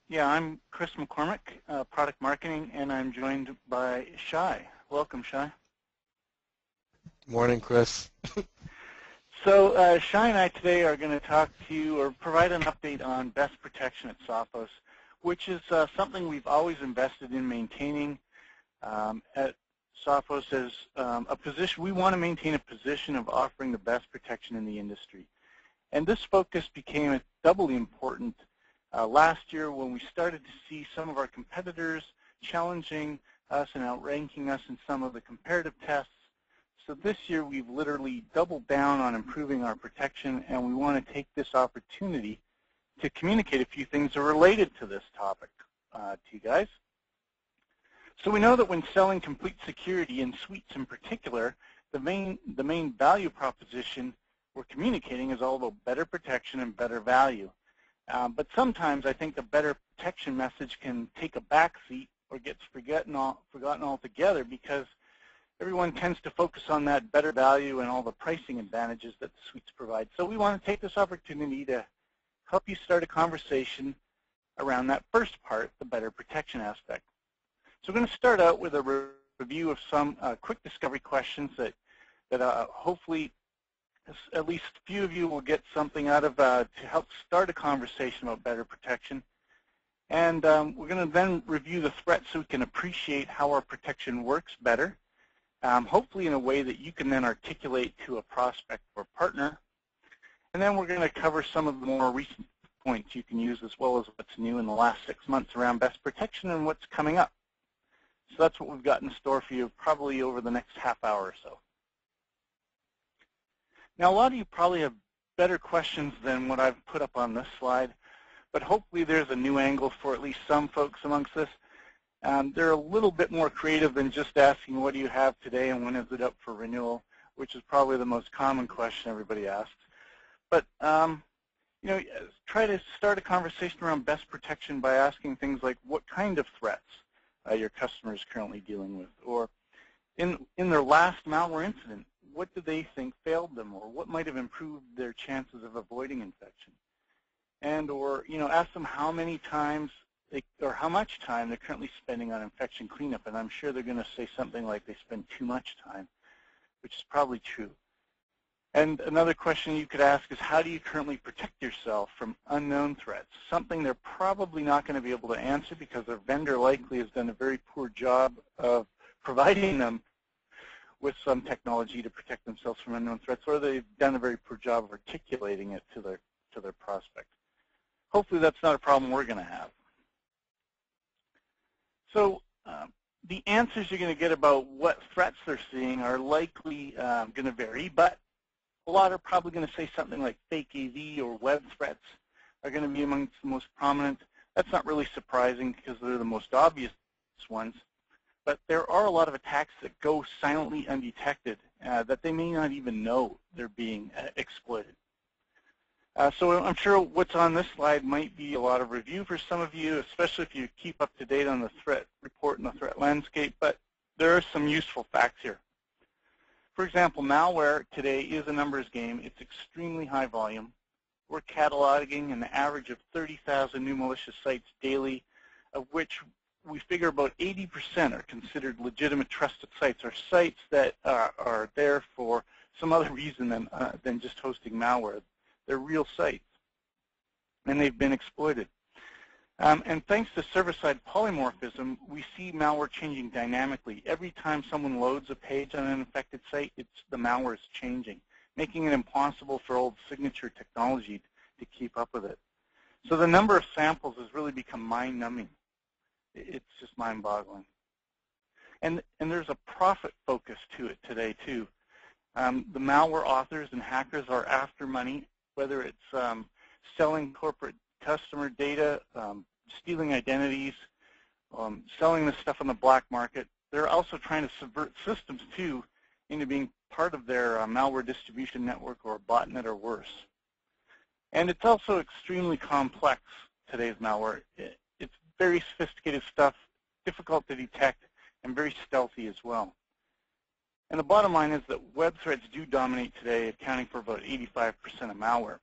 Yeah, I'm Chris McCormick, Product Marketing, and I'm joined by Shai. Welcome, Shai. Morning, Chris. So Shai and I today are going to talk to you or provide an update on best protection at Sophos, which is something we've always invested in maintaining at Sophos as a position. We want to maintain a position of offering the best protection in the industry. And this focus became doubly important last year when we started to see some of our competitors challenging us and outranking us in some of the comparative tests. So this year we've literally doubled down on improving our protection, and we want to take this opportunity to communicate a few things that are related to this topic to you guys. So we know that when selling complete security and suites in particular, the main value proposition we're communicating is all about better protection and better value. But sometimes I think the better protection message can take a backseat or gets forgotten altogether because everyone tends to focus on that better value and all the pricing advantages that the suites provide. So we want to take this opportunity to help you start a conversation around that first part, the better protection aspect. So we're going to start out with a review of some quick discovery questions that hopefully at least a few of you will get something out of to help start a conversation about better protection. And we're going to then review the threats so we can appreciate how our protection works better, hopefully in a way that you can then articulate to a prospect or partner. And then we're going to cover some of the more recent points you can use as well as what's new in the last 6 months around best protection and what's coming up. So that's what we've got in store for you probably over the next half hour or so. Now, a lot of you probably have better questions than what I've put up on this slide, but hopefully there's a new angle for at least some folks amongst us. They're a little bit more creative than just asking, what do you have today and when is it up for renewal, which is probably the most common question everybody asks. But you know, try to start a conversation around best protection by asking things like, what kind of threats your customer is currently dealing with, or in their last malware incident, what do they think failed them, or what might have improved their chances of avoiding infection? And or, you know, ask them how many times or how much time they're currently spending on infection cleanup, and I'm sure they're going to say something like they spend too much time, which is probably true. And another question you could ask is, how do you currently protect yourself from unknown threats? Something they're probably not going to be able to answer because their vendor likely has done a very poor job of providing them with some technology to protect themselves from unknown threats, or they've done a very poor job of articulating it to their prospect. Hopefully that's not a problem we're going to have. So the answers you're going to get about what threats they're seeing are likely going to vary, but a lot are probably going to say something like fake AV or web threats are going to be amongst the most prominent. That's not really surprising because they're the most obvious ones. But there are a lot of attacks that go silently undetected that they may not even know they're being exploited. So I'm sure what's on this slide might be a lot of review for some of you, especially if you keep up to date on the threat report and the threat landscape, but there are some useful facts here. For example, malware today is a numbers game. It's extremely high volume. We're cataloging an average of 30,000 new malicious sites daily, of which we figure about 80% are considered legitimate trusted sites, or sites that are there for some other reason than just hosting malware. They're real sites, and they've been exploited. And thanks to server-side polymorphism, we see malware changing dynamically. Every time someone loads a page on an infected site, the malware is changing, making it impossible for old signature technology to keep up with it. So the number of samples has really become mind-numbing. It's just mind-boggling. And there's a profit focus to it today, too. The malware authors and hackers are after money, whether it's selling corporate customer data, stealing identities, selling this stuff on the black market. They're also trying to subvert systems, too, into being part of their malware distribution network or botnet or worse. And it's also extremely complex, today's malware. It's very sophisticated stuff, difficult to detect, and very stealthy as well. And the bottom line is that web threats do dominate today, accounting for about 85% of malware.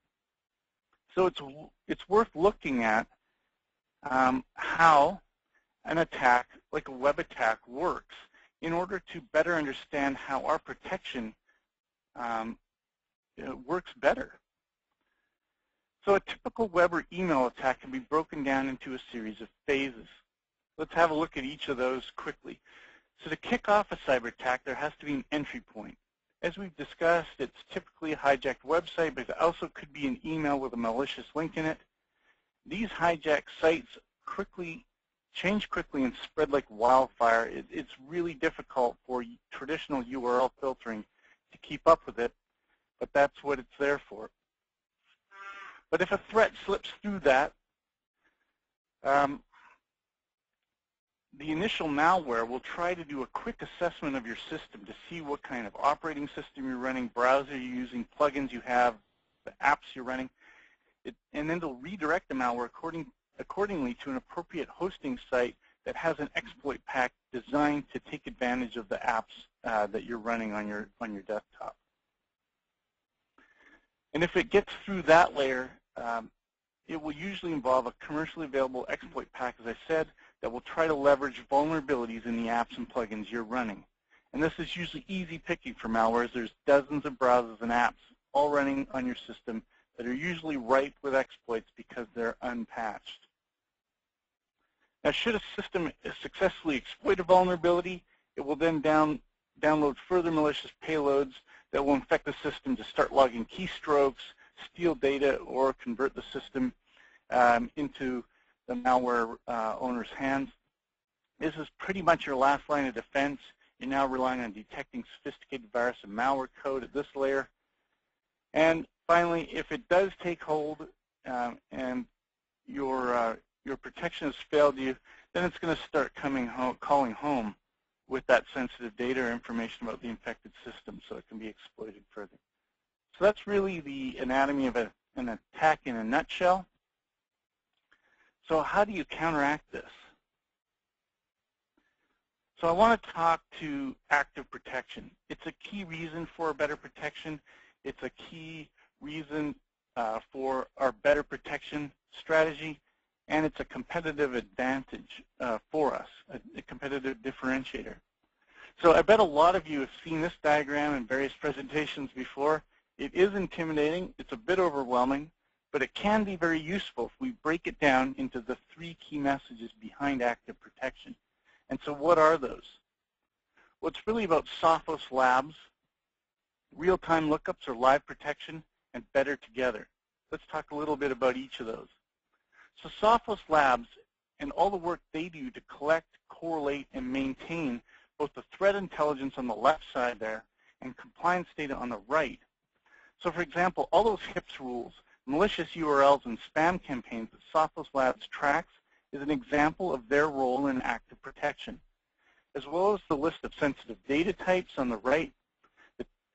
So it's worth looking at how an attack, like a web attack, works in order to better understand how our protection works better. So a typical web or email attack can be broken down into a series of phases. Let's have a look at each of those quickly. So to kick off a cyber attack, there has to be an entry point. As we've discussed, it's typically a hijacked website, but it also could be an email with a malicious link in it. These hijacked sites change quickly and spread like wildfire. It's really difficult for traditional URL filtering to keep up with it, but that's what it's there for. But if a threat slips through that, the initial malware will try to do a quick assessment of your system to see what kind of operating system you're running, browser you're using, plugins you have, the apps you're running, and then they'll redirect the malware accordingly to an appropriate hosting site that has an exploit pack designed to take advantage of the apps that you're running on your desktop. And if it gets through that layer, it will usually involve a commercially available exploit pack, as I said, that will try to leverage vulnerabilities in the apps and plugins you're running. And this is usually easy picking for malwares. There's dozens of browsers and apps all running on your system that are usually ripe with exploits because they're unpatched. Now, should a system successfully exploit a vulnerability, it will then download further malicious payloads that will infect the system to start logging keystrokes, steal data, or convert the system into the malware owner's hands. This is pretty much your last line of defense. You're now relying on detecting sophisticated virus and malware code at this layer. And finally, if it does take hold and your protection has failed you, then it's going to start calling home with that sensitive data or information about the infected system so it can be exploited further. So that's really the anatomy of an attack in a nutshell. So how do you counteract this? So I want to talk to active protection. It's a key reason for a better protection. It's a key reason for our better protection strategy, and it's a competitive advantage for us, a competitive differentiator. So I bet a lot of you have seen this diagram in various presentations before. It is intimidating, it's a bit overwhelming, but it can be very useful if we break it down into the three key messages behind active protection. And so what are those? Well, it's really about Sophos Labs, real-time lookups or live protection, and better together. Let's talk a little bit about each of those. So Sophos Labs and all the work they do to collect, correlate, and maintain both the threat intelligence on the left side there and compliance data on the right. So for example, all those HIPS rules, malicious URLs, and spam campaigns that Sophos Labs tracks is an example of their role in active protection, as well as the list of sensitive data types on the right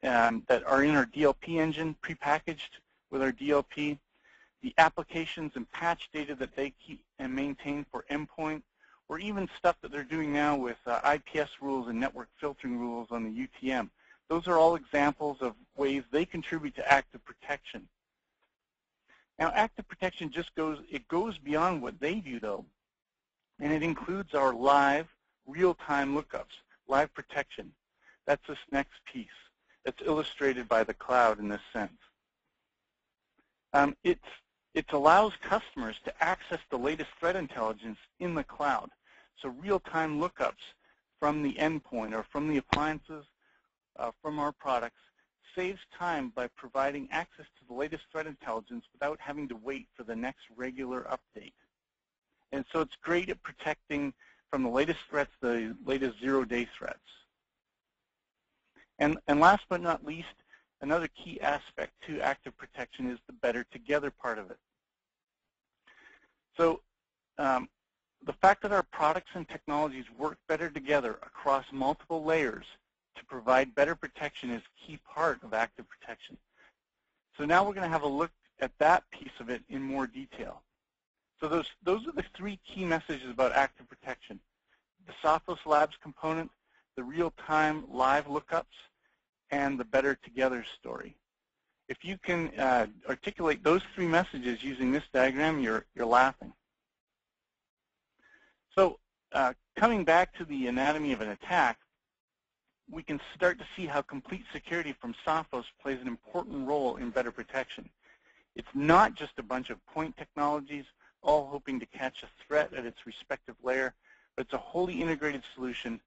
that are in our DLP engine, prepackaged with our DLP, the applications and patch data that they keep and maintain for endpoint, or even stuff that they're doing now with IPS rules and network filtering rules on the UTM. Those are all examples of ways they contribute to active protection. Now, active protection goes beyond what they do, though, and it includes our live, real-time lookups, live protection. That's this next piece that's illustrated by the cloud in this sense. It allows customers to access the latest threat intelligence in the cloud. So real-time lookups from the endpoint or from the appliances, from our products, saves time by providing access to the latest threat intelligence without having to wait for the next regular update. And so it's great at protecting from the latest threats, the latest zero-day threats. And last but not least, another key aspect to active protection is the better together part of it. So the fact that our products and technologies work better together across multiple layers to provide better protection is a key part of active protection. So now we're going to have a look at that piece of it in more detail. So those are the three key messages about active protection: the Sophos Labs component, the real-time live lookups, and the better together story. If you can articulate those three messages using this diagram, you're laughing. So coming back to the anatomy of an attack, we can start to see how complete security from Sophos plays an important role in better protection. It's not just a bunch of point technologies all hoping to catch a threat at its respective layer, but it's a wholly integrated solution,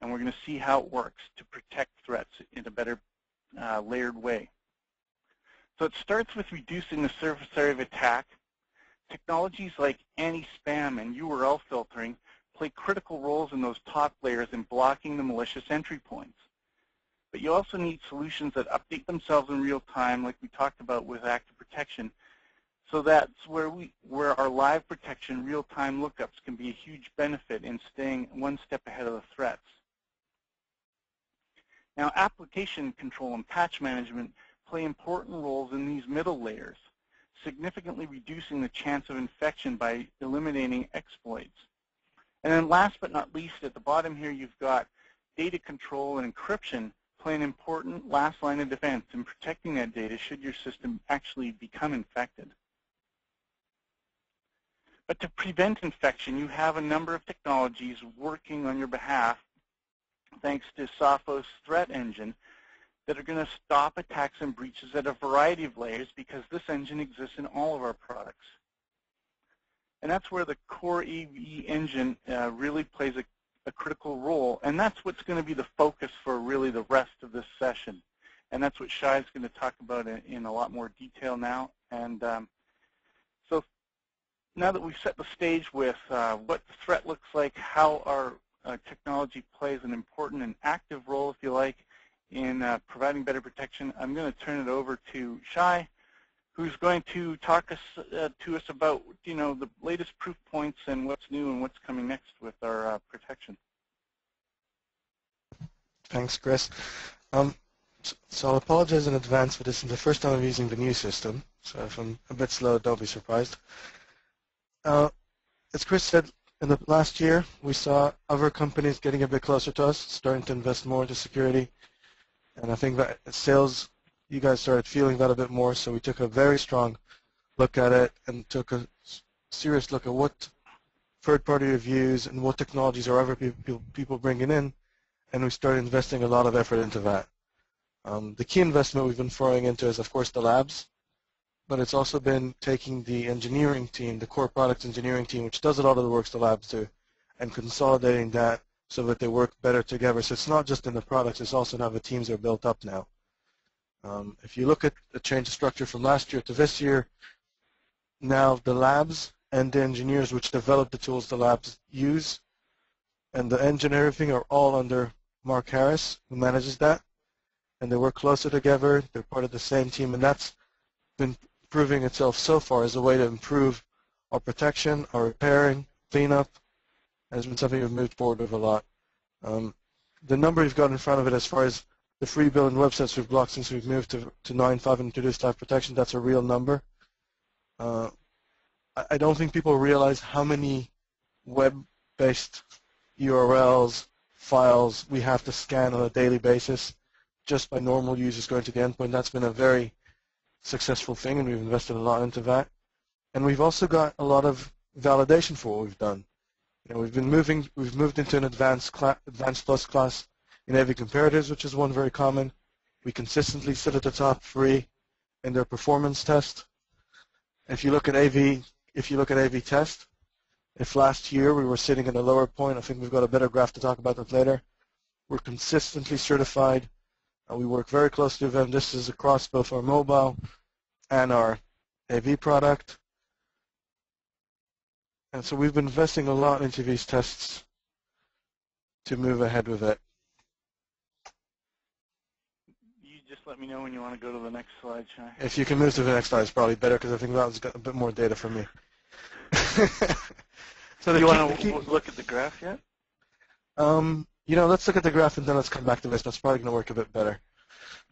and we're going to see how it works to protect threats in a better layered way. So it starts with reducing the surface area of attack. Technologies like anti-spam and URL filtering play critical roles in those top layers in blocking the malicious entry points. But you also need solutions that update themselves in real time, like we talked about with Active Protection. So that's where our live protection real-time lookups can be a huge benefit in staying one step ahead of the threats. Now, application control and patch management play important roles in these middle layers, significantly reducing the chance of infection by eliminating exploits. And then last but not least, at the bottom here, you've got data control and encryption play an important last line of defense in protecting that data should your system actually become infected. But to prevent infection, you have a number of technologies working on your behalf, thanks to Sophos Threat Engine, that are going to stop attacks and breaches at a variety of layers because this engine exists in all of our products. And that's where the core AV engine really plays a critical role, and that's what's going to be the focus for really the rest of this session. And that's what Shai is going to talk about in a lot more detail now. And so now that we've set the stage with what the threat looks like, how our technology plays an important and active role, if you like, in providing better protection, I'm going to turn it over to Shai, who's going to talk to us about, the latest proof points and what's new and what's coming next with our protection. Thanks, Chris. So I'll apologize in advance for this. It's the first time I'm using the new system, so if I'm a bit slow, don't be surprised. As Chris said, in the last year, we saw other companies getting a bit closer to us, starting to invest more into security. And I think that sales, you guys started feeling that a bit more, so we took a very strong look at it and took a serious look at what third-party reviews and what technologies are other people bringing in, and we started investing a lot of effort into that. The key investment we've been throwing into is, of course, the labs, but it's also been taking the engineering team, the core product engineering team, which does a lot of the work the labs do, and consolidating that so that they work better together. So it's not just in the products, it's also how the teams are built up now. If you look at the change of structure from last year to this year, now the labs and the engineers which develop the tools the labs use and the engine and everything are all under Mark Harris, who manages that, and they work closer together. They're part of the same team, and that's been proving itself so far as a way to improve our protection, our repairing, cleanup, has been something we've moved forward with a lot. The number you've got in front of it as far as the 3 billion websites we've blocked since we've moved to 9.5 and introduced live protection, that's a real number. I don't think people realize how many web-based URLs, files we have to scan on a daily basis just by normal users going to the endpoint. That's been a very successful thing, and we've invested a lot into that. And we've also got a lot of validation for what we've done. We've moved into an advanced plus class in AV comparators, which is one very common. We consistently sit at the top 3 in their performance test. If you look at AV test, if last year we were sitting in a lower point, I think we've got a better graph to talk about that later. We're consistently certified. We work very closely with them. This is across both our mobile and our AV product. And so we've been investing a lot into these tests to move ahead with it. You just let me know when you want to go to the next slide, Shai. If you can move to the next slide, it's probably better because I think that one's got a bit more data from me. So do you want to look at the graph yet? Let's look at the graph and then let's come back to this. That's probably going to work a bit better.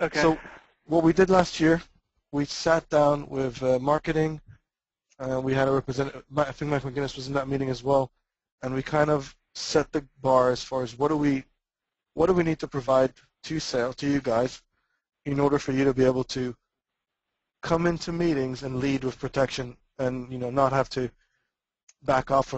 Okay. So what we did last year, we sat down with marketing. We had a representative, I think Mike McGinnis was in that meeting as well, and we kind of set the bar as far as what do we need to provide to you guys in order for you to be able to come into meetings and lead with protection and not have to back off from